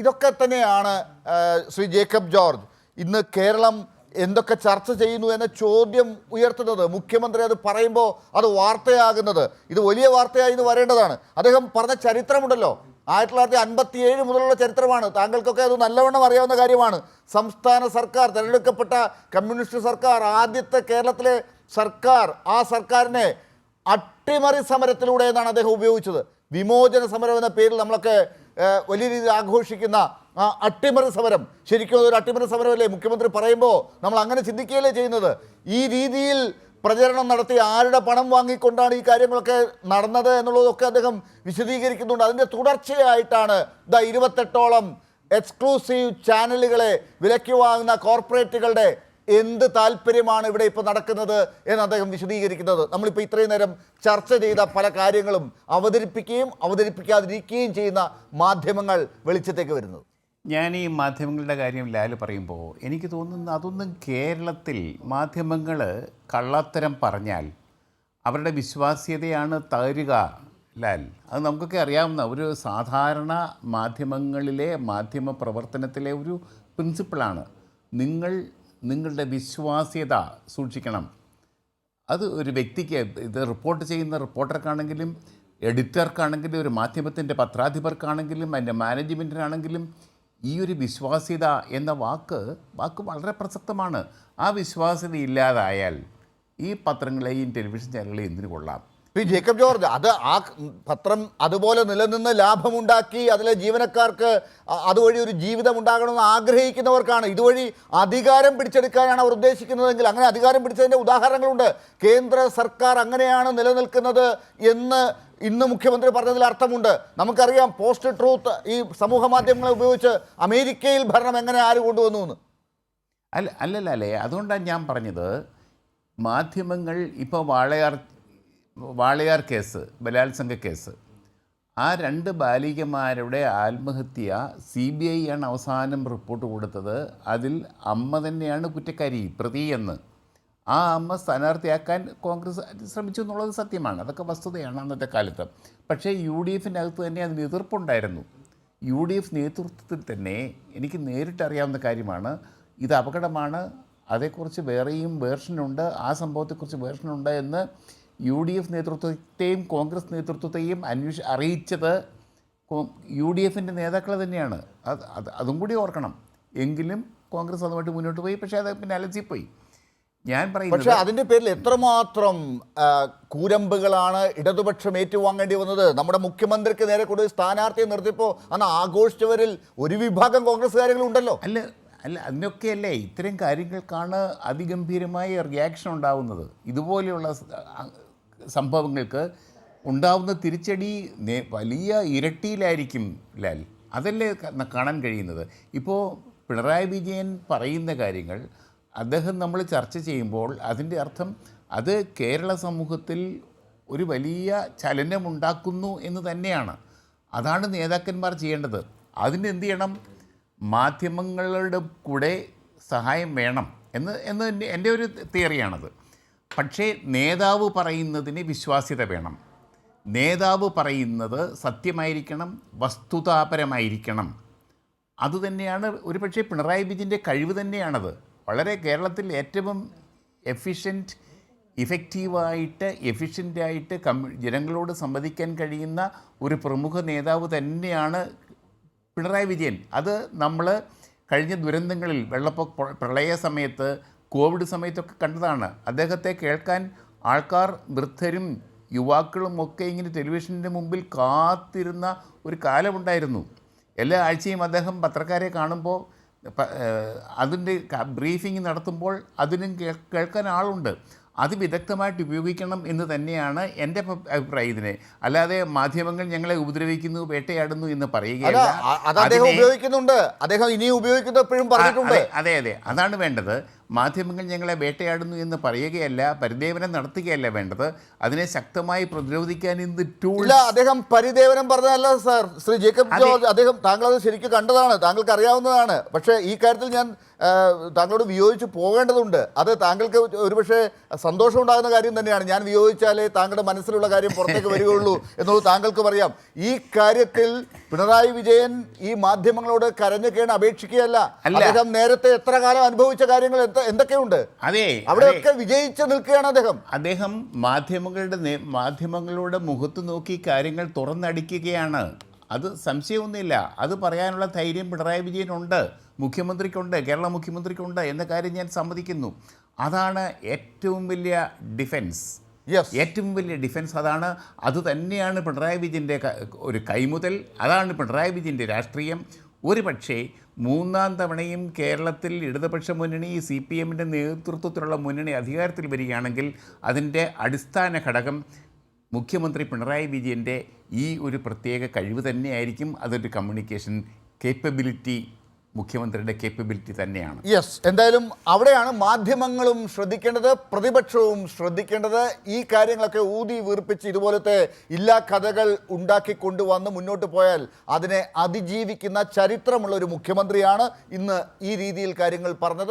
ഇതൊക്കെ തന്നെയാണ് Shri Jacob George ഇന്ന് കേരളം എന്തൊക്കെ ചർച്ച ചെയ്യുന്നു എന്ന ചോദ്യം ഉയർത്തുന്നത്. മുഖ്യമന്ത്രി അത് പറയുമ്പോൾ അത് വാർത്തയാകുന്നത്, ഇത് വലിയ വാർത്തയായി ഇത് വരേണ്ടതാണ്. അദ്ദേഹം പറഞ്ഞ ചരിത്രമുണ്ടല്ലോ, 1957 മുതലുള്ള ചരിത്രമാണ്. താങ്കൾക്കൊക്കെ അത് നല്ലവണ്ണം അറിയാവുന്ന കാര്യമാണ്. സംസ്ഥാന സർക്കാർ, തിരഞ്ഞെടുക്കപ്പെട്ട കമ്മ്യൂണിസ്റ്റ് സർക്കാർ, ആദ്യത്തെ കേരളത്തിലെ സർക്കാർ, ആ സർക്കാരിനെ അട്ടിമറി സമരത്തിലൂടെ എന്നാണ് അദ്ദേഹം ഉപയോഗിച്ചത്. വിമോചന സമരം എന്ന പേരിൽ നമ്മളൊക്കെ വലിയ രീതിയിൽ ആഘോഷിക്കുന്ന ആ അട്ടിമറി സമരം ശരിക്കും അതൊരു അട്ടിമറി സമരമല്ലേ? മുഖ്യമന്ത്രി പറയുമ്പോൾ നമ്മൾ അങ്ങനെ ചിന്തിക്കുകയല്ലേ ചെയ്യുന്നത്? ഈ രീതിയിൽ പ്രചരണം നടത്തി ആരുടെ പണം വാങ്ങിക്കൊണ്ടാണ് ഈ കാര്യങ്ങളൊക്കെ നടന്നത് എന്നുള്ളതൊക്കെ അദ്ദേഹം വിശദീകരിക്കുന്നുണ്ട്. അതിൻ്റെ തുടർച്ചയായിട്ടാണ് 28ഓളം എക്സ്ക്ലൂസീവ് ചാനലുകളെ വിലയ്ക്ക് വാങ്ങുന്ന കോർപ്പറേറ്റുകളുടെ എന്ത് താല്പര്യമാണ് ഇവിടെ ഇപ്പോൾ നടക്കുന്നത് എന്ന് അദ്ദേഹം വിശദീകരിക്കുന്നത്. നമ്മളിപ്പോൾ ഇത്രയും നേരം ചർച്ച ചെയ്ത പല കാര്യങ്ങളും അവതരിപ്പിക്കുകയും അവതരിപ്പിക്കാതിരിക്കുകയും ചെയ്യുന്ന മാധ്യമങ്ങൾ വെളിച്ചത്തേക്ക് വരുന്നത്. ഞാൻ ഈ മാധ്യമങ്ങളുടെ കാര്യം ലാൽ പറയുമ്പോൾ എനിക്ക് തോന്നുന്നു അതൊന്നും കേരളത്തിൽ മാധ്യമങ്ങൾ കള്ളത്തരം പറഞ്ഞാൽ അവരുടെ വിശ്വാസ്യതയാണ് തകരുക. ലാൽ, അത് നമുക്കൊക്കെ അറിയാവുന്ന ഒരു സാധാരണ മാധ്യമങ്ങളിലെ മാധ്യമ പ്രവർത്തനത്തിലെ ഒരു പ്രിൻസിപ്പിളാണ്. നിങ്ങളുടെ വിശ്വാസ്യത സൂക്ഷിക്കണം. അത് ഒരു വ്യക്തിക്ക്, ഇത് റിപ്പോർട്ട് ചെയ്യുന്ന റിപ്പോർട്ടർക്കാണെങ്കിലും എഡിറ്റർക്കാണെങ്കിലും ഒരു മാധ്യമത്തിൻ്റെ പത്രാധിപർക്കാണെങ്കിലും അതിൻ്റെ മാനേജ്മെൻറ്റിനാണെങ്കിലും ഈ ഒരു വിശ്വാസ്യത എന്ന വാക്ക് വളരെ പ്രസക്തമാണ്. ആ വിശ്വാസ്യത ഇല്ലാതായാൽ ഈ പത്രങ്ങളെയും ടെലിവിഷൻ ചാനലുകളെയും എന്തിനു കൊള്ളാം? ജേക്കബ് ജോർജ്, അത് ആ പത്രം അതുപോലെ നിലനിന്ന് ലാഭമുണ്ടാക്കി അതിലെ ജീവനക്കാർക്ക് അതുവഴി ഒരു ജീവിതം ഉണ്ടാകണമെന്ന് ആഗ്രഹിക്കുന്നവർക്കാണ്. ഇതുവഴി അധികാരം പിടിച്ചെടുക്കാനാണ് അവർ ഉദ്ദേശിക്കുന്നതെങ്കിൽ അങ്ങനെ അധികാരം പിടിച്ചതിൻ്റെ ഉദാഹരണങ്ങളുണ്ട്. കേന്ദ്ര സർക്കാർ അങ്ങനെയാണ് നിലനിൽക്കുന്നത് എന്ന് ഇന്ന് മുഖ്യമന്ത്രി പറഞ്ഞതിൽ അർത്ഥമുണ്ട്. നമുക്കറിയാം പോസ്റ്റ് ട്രൂത്ത് ഈ സമൂഹ മാധ്യമങ്ങളെ ഉപയോഗിച്ച് അമേരിക്കയിൽ ഭരണം എങ്ങനെ ആര് കൊണ്ടുവന്നു എന്ന്. അല്ലല്ലേ, അതുകൊണ്ടാണ് ഞാൻ പറഞ്ഞത് മാധ്യമങ്ങൾ ഇപ്പോൾ വാളയാർ കേസ്, ബലാത്സംഗ കേസ്, ആ 2 ബാലികമാരുടെ ആത്മഹത്യ CBI ആണ് അവസാനം റിപ്പോർട്ട് കൊടുത്തത്. അതിൽ അമ്മ തന്നെയാണ് കുറ്റക്കാരി, പ്രതി എന്ന്. ആ അമ്മ സ്ഥാനാർത്ഥിയാക്കാൻ കോൺഗ്രസ് ശ്രമിച്ചു എന്നുള്ളത് സത്യമാണ്, അതൊക്കെ വസ്തുതയാണ് അന്നത്തെ കാലത്ത്. പക്ഷേ UDFൻ്റെ അകത്ത് തന്നെ അതിന് എതിർപ്പുണ്ടായിരുന്നു. UDF നേതൃത്വത്തിൽ തന്നെ എനിക്ക് നേരിട്ടറിയാവുന്ന കാര്യമാണ്, ഇത് അപകടമാണ്, അതേക്കുറിച്ച് വേറെയും വേർഷനുണ്ട്, ആ സംഭവത്തെക്കുറിച്ച് വേർഷനുണ്ട് എന്ന് UDF നേതൃത്വത്തെയും കോൺഗ്രസ് നേതൃത്വത്തെയും അറിയിച്ചത് UDFൻ്റെ നേതാക്കൾ തന്നെയാണ്. അതും കൂടി ഓർക്കണം. എങ്കിലും കോൺഗ്രസ് അതുമായിട്ട് മുന്നോട്ട് പോയി, പക്ഷേ അത് പിന്നെ അലസിപ്പോയി. ഞാൻ പറയുന്നത്, പക്ഷേ അതിൻ്റെ പേരിൽ എത്രമാത്രം കൂരമ്പുകളാണ് ഇടതുപക്ഷം ഏറ്റുവാങ്ങേണ്ടി വന്നത്. നമ്മുടെ മുഖ്യമന്ത്രിക്ക് നേരെ കൂടി സ്ഥാനാർത്ഥിയെ നിർത്തിയപ്പോൾ അന്ന് ആഘോഷിച്ചവരിൽ ഒരു വിഭാഗം കോൺഗ്രസ്സുകാരുകളുണ്ടല്ലോ. അല്ല അതിനൊക്കെയല്ലേ ഇത്തരം കാര്യങ്ങൾക്കാണ് അതിഗംഭീരമായ റിയാക്ഷൻ ഉണ്ടാവുന്നത്. ഇതുപോലെയുള്ള സംഭവങ്ങൾക്ക് ഉണ്ടാവുന്ന തിരിച്ചടി വലിയ ഇരട്ടിയിലായിരിക്കും ലാൽ. അതല്ലേ കാണാൻ കഴിയുന്നത്. ഇപ്പോൾ പിണറായി വിജയൻ പറയുന്ന കാര്യങ്ങൾ അദ്ദേഹം നമ്മൾ ചർച്ച ചെയ്യുമ്പോൾ അതിൻ്റെ അർത്ഥം അത് കേരള സമൂഹത്തിൽ ഒരു വലിയ ചലനമുണ്ടാക്കുന്നു എന്ന് തന്നെയാണ്. അതാണ് നേതാക്കന്മാർ ചെയ്യേണ്ടത്. അതിന് എന്ത് ചെയ്യണം? മാധ്യമങ്ങളുടെ കൂടെ സഹായം വേണം എന്ന് എൻ്റെ ഒരു തിയറിയാണത്. പക്ഷേ നേതാവ് പറയുന്നതിന് വിശ്വാസ്യത വേണം. നേതാവ് പറയുന്നത് സത്യമായിരിക്കണം, വസ്തുതാപരമായിരിക്കണം. അതുതന്നെയാണ് ഒരുപക്ഷെ പിണറായി വിജയൻ്റെ കഴിവ് തന്നെയാണത്. വളരെ കേരളത്തിൽ ഏറ്റവും എഫിഷ്യൻ്റായിട്ട് ജനങ്ങളോട് സംവദിക്കാൻ കഴിയുന്ന ഒരു പ്രമുഖ നേതാവ് തന്നെയാണ് പിണറായി വിജയൻ. അത് നമ്മൾ കഴിഞ്ഞ ദുരന്തങ്ങളിൽ പ്രളയ സമയത്ത്, കോവിഡ് സമയത്തൊക്കെ കണ്ടതാണ്. അദ്ദേഹത്തെ കേൾക്കാൻ ആൾക്കാർ, വൃദ്ധരും യുവാക്കളും ഒക്കെ ഇങ്ങനെ ടെലിവിഷൻ്റെ മുമ്പിൽ കാത്തിരുന്ന ഒരു കാലമുണ്ടായിരുന്നു. എല്ലാ ആഴ്ചയും അദ്ദേഹം പത്രക്കാരെ കാണുമ്പോൾ അതിൻ്റെ ബ്രീഫിംഗ് നടത്തുമ്പോൾ അതിനും കേൾക്കാൻ ആളുണ്ട്. അത് വിദഗ്ധമായിട്ട് ഉപയോഗിക്കണം എന്ന് തന്നെയാണ് എൻ്റെ അഭിപ്രായം ഇതിനെ. അല്ലാതെ മാധ്യമങ്ങൾ ഞങ്ങളെ ഉപദ്രവിക്കുന്നു, വേട്ടയാടുന്നു എന്ന് പറയുകയല്ല. അദ്ദേഹം ഉപയോഗിക്കുന്നുണ്ട്, അദ്ദേഹം ഇനിയും ഉപയോഗിക്കുന്നു, എപ്പോഴും പറഞ്ഞിട്ടുണ്ട്. അതെ, അതാണ് വേണ്ടത്. മാധ്യമങ്ങൾ ഞങ്ങളെ വേട്ടയാടുന്നു എന്ന് പറയുകയല്ല, പരിദേവനം നടത്തുകയല്ല വേണ്ടത്. അതിനെ ശക്തമായി പ്രതിരോധിക്കാൻ ഇന്ന് ടൂൾ. ഇല്ല, അദ്ദേഹം പരിദേവനം പറഞ്ഞതല്ല സാർ. ശ്രീ ജേക്കബ് ജോർജ്, അദ്ദേഹം താങ്കൾ അത് ശരിക്കും കണ്ടതാണ്, താങ്കൾക്ക് അറിയാവുന്നതാണ്. പക്ഷേ ഈ കാര്യത്തിൽ ഞാൻ താങ്കളോട് വിയോജിച്ച് പോകേണ്ടതുണ്ട്. അത് താങ്കൾക്ക് ഒരുപക്ഷെ സന്തോഷം ഉണ്ടാകുന്ന കാര്യം തന്നെയാണ്. ഞാൻ വിയോജിച്ചാലേ താങ്കളുടെ മനസ്സിലുള്ള കാര്യം പുറത്തേക്ക് വരികയുള്ളൂ എന്നുള്ളത് താങ്കൾക്കും അറിയാം. ഈ കാര്യത്തിൽ പിണറായി വിജയൻ ഈ മാധ്യമങ്ങളോട് കരഞ്ഞു കേണ് അപേക്ഷിക്കുകയല്ല. അദ്ദേഹം നേരത്തെ എത്ര കാലം അനുഭവിച്ച കാര്യങ്ങൾ എന്തൊക്കെയുണ്ട്, അതെ, അവിടെയൊക്കെ വിജയിച്ച് നിൽക്കുകയാണ് അദ്ദേഹം. അദ്ദേഹം മാധ്യമങ്ങളുടെ മുഖത്ത് നോക്കി കാര്യങ്ങൾ തുറന്നടിക്കുകയാണ്. അത് സംശയമൊന്നുമില്ല. അത് പറയാനുള്ള ധൈര്യം പിണറായി വിജയനുണ്ട്, മുഖ്യമന്ത്രിക്കുണ്ട്, കേരള മുഖ്യമന്ത്രിക്കുണ്ട് എന്ന കാര്യം ഞാൻ സമ്മതിക്കുന്നു. അതാണ് ഏറ്റവും വലിയ ഡിഫൻസ്. ഏറ്റവും വലിയ ഡിഫൻസ് അതാണ്. അതുതന്നെയാണ് പിണറായി വിജയൻ്റെ ഒരു കൈമുതൽ. അതാണ് പിണറായി വിജയൻ്റെ രാഷ്ട്രീയം. ഒരു പക്ഷേ മൂന്നാം തവണയും കേരളത്തിൽ ഇടതുപക്ഷ മുന്നണി, CPM-ൻ്റെ നേതൃത്വത്തിലുള്ള മുന്നണി അധികാരത്തിൽ വരികയാണെങ്കിൽ അതിൻ്റെ അടിസ്ഥാന ഘടകം മുഖ്യമന്ത്രി പിണറായി വിജയൻ്റെ ഈ ഒരു പ്രത്യേക കഴിവ് തന്നെയായിരിക്കും. അതൊരു കമ്മ്യൂണിക്കേഷൻ കേപ്പബിലിറ്റി, മുഖ്യമന്ത്രിയുടെ കേപ്പബിലിറ്റി തന്നെയാണ്. എന്തായാലും അവിടെയാണ് മാധ്യമങ്ങളും ശ്രദ്ധിക്കേണ്ടത്, പ്രതിപക്ഷവും ശ്രദ്ധിക്കേണ്ടത്. ഈ കാര്യങ്ങളൊക്കെ ഊതി വീർപ്പിച്ച് ഇതുപോലത്തെ ഇല്ലാ കഥകൾ ഉണ്ടാക്കി കൊണ്ടുവന്ന് മുന്നോട്ട് പോയാൽ അതിനെ അതിജീവിക്കുന്ന ചരിത്രമുള്ള ഒരു മുഖ്യമന്ത്രിയാണ് ഇന്ന് ഈ രീതിയിൽ കാര്യങ്ങൾ പറഞ്ഞത്.